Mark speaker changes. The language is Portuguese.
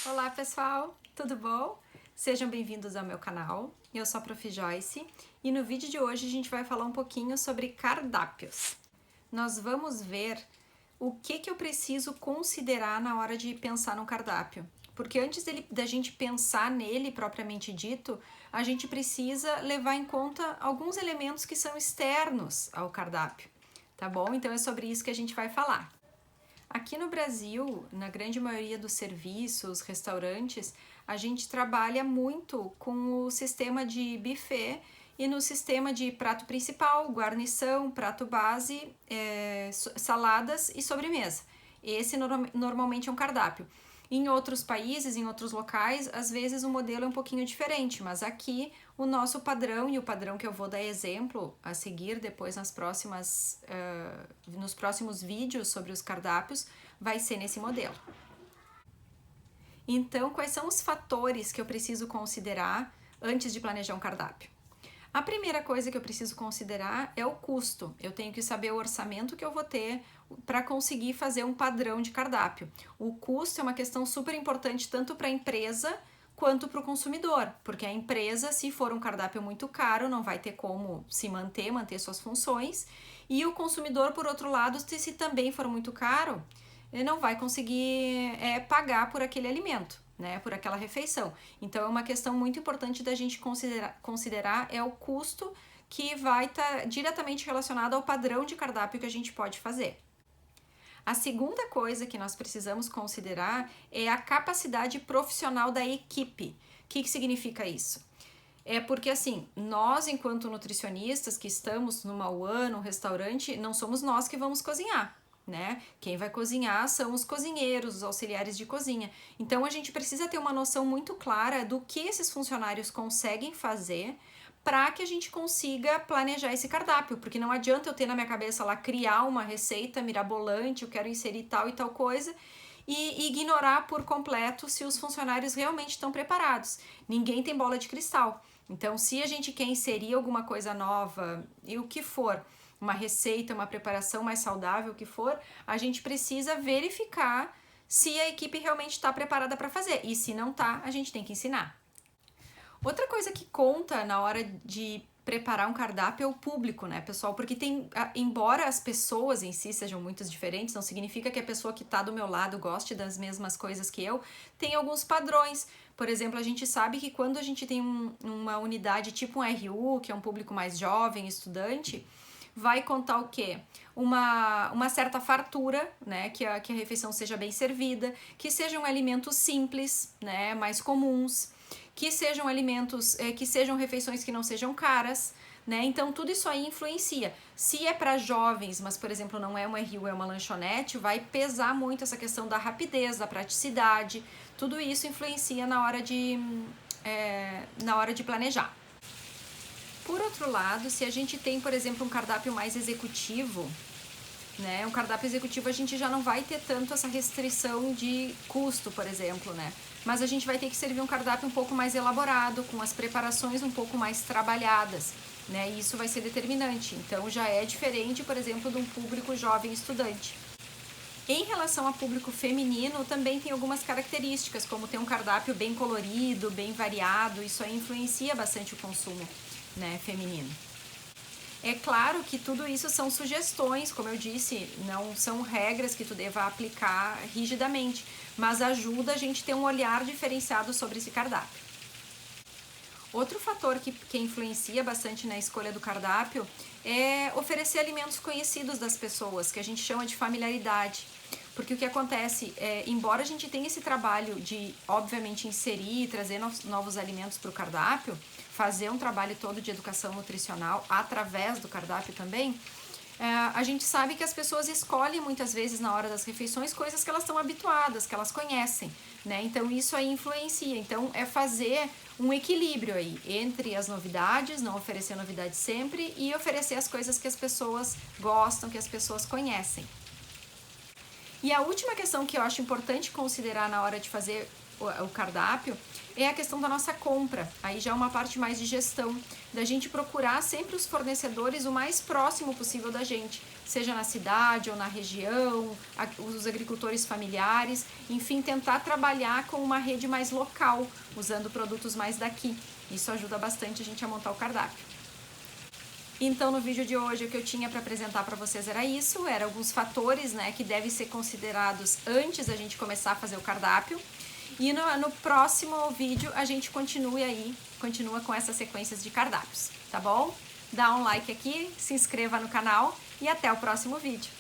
Speaker 1: Olá pessoal, tudo bom? Sejam bem-vindos ao meu canal, eu sou a Prof. Joyce e no vídeo de hoje a gente vai falar um pouquinho sobre cardápios. Nós vamos ver o que eu preciso considerar na hora de pensar no cardápio. Porque antes da gente pensar nele propriamente dito, a gente precisa levar em conta alguns elementos que são externos ao cardápio, tá bom? Então é sobre isso que a gente vai falar. Aqui no Brasil, na grande maioria dos serviços, restaurantes, a gente trabalha muito com o sistema de buffet e no sistema de prato principal, guarnição, prato base, saladas e sobremesa. Esse normalmente é um cardápio. Em outros países, em outros locais, às vezes o modelo é um pouquinho diferente, mas aqui o nosso padrão e o padrão que eu vou dar exemplo a seguir depois nos próximos vídeos sobre os cardápios vai ser nesse modelo. Então, quais são os fatores que eu preciso considerar antes de planejar um cardápio? A primeira coisa que eu preciso considerar é o custo. Eu tenho que saber o orçamento que eu vou ter para conseguir fazer um padrão de cardápio. O custo é uma questão super importante tanto para a empresa quanto para o consumidor, porque a empresa, se for um cardápio muito caro, não vai ter como se manter suas funções, e o consumidor, por outro lado, se também for muito caro, ele não vai conseguir pagar por aquele alimento, né, por aquela refeição. Então é uma questão muito importante da gente considerar é o custo que vai estar diretamente relacionado ao padrão de cardápio que a gente pode fazer. A segunda coisa que nós precisamos considerar é a capacidade profissional da equipe. O que significa isso? É porque assim, nós enquanto nutricionistas que estamos numa UAN, num restaurante, não somos nós que vamos cozinhar, né? Quem vai cozinhar são os cozinheiros, os auxiliares de cozinha. Então a gente precisa ter uma noção muito clara do que esses funcionários conseguem fazer para que a gente consiga planejar esse cardápio, porque não adianta eu ter na minha cabeça lá criar uma receita mirabolante, eu quero inserir tal e tal coisa e ignorar por completo se os funcionários realmente estão preparados. Ninguém tem bola de cristal. Então, se a gente quer inserir alguma coisa nova e o que for, uma receita, uma preparação mais saudável, o que for, a gente precisa verificar se a equipe realmente está preparada para fazer. E se não está, a gente tem que ensinar. Outra coisa que conta na hora de preparar um cardápio é o público, né, pessoal? Porque embora as pessoas em si sejam muito diferentes, não significa que a pessoa que está do meu lado goste das mesmas coisas que eu, tem alguns padrões. Por exemplo, a gente sabe que quando a gente tem uma unidade tipo um RU, que é um público mais jovem, estudante, vai contar o quê? Uma certa fartura, né? Que a refeição seja bem servida, que sejam alimentos simples, né? Mais comuns, que sejam alimentos, que sejam refeições que não sejam caras, né? Então tudo isso aí influencia. Se é para jovens, mas por exemplo não é uma RU, é uma lanchonete, vai pesar muito essa questão da rapidez, da praticidade. Tudo isso influencia na hora de planejar. Por outro lado, se a gente tem, por exemplo, um cardápio mais executivo, né? Um cardápio executivo a gente já não vai ter tanto essa restrição de custo, por exemplo, né? Mas a gente vai ter que servir um cardápio um pouco mais elaborado, com as preparações um pouco mais trabalhadas, né? E isso vai ser determinante. Então já é diferente, por exemplo, de um público jovem estudante. Em relação ao público feminino, também tem algumas características, como ter um cardápio bem colorido, bem variado, isso aí influencia bastante o consumo, né, feminino. É claro que tudo isso são sugestões, como eu disse, não são regras que tu deva aplicar rigidamente, mas ajuda a gente a ter um olhar diferenciado sobre esse cardápio. Outro fator que influencia bastante na escolha do cardápio é oferecer alimentos conhecidos das pessoas, que a gente chama de familiaridade. Porque o que acontece é, embora a gente tenha esse trabalho de, obviamente, inserir e trazer novos alimentos para o cardápio, fazer um trabalho todo de educação nutricional através do cardápio também, a gente sabe que as pessoas escolhem muitas vezes na hora das refeições coisas que elas estão habituadas, que elas conhecem, né? Então isso aí influencia. Então é fazer um equilíbrio aí entre as novidades, não oferecer novidades sempre e oferecer as coisas que as pessoas gostam, que as pessoas conhecem. E a última questão que eu acho importante considerar na hora de fazer o cardápio é a questão da nossa compra. Aí já é uma parte mais de gestão, da gente procurar sempre os fornecedores o mais próximo possível da gente, seja na cidade ou na região, os agricultores familiares, enfim, tentar trabalhar com uma rede mais local, usando produtos mais daqui. Isso ajuda bastante a gente a montar o cardápio. Então, no vídeo de hoje, o que eu tinha para apresentar para vocês era isso, eram alguns fatores, né, que devem ser considerados antes da gente começar a fazer o cardápio. E no próximo vídeo a gente continua com essas sequências de cardápios, tá bom? Dá um like aqui, se inscreva no canal e até o próximo vídeo.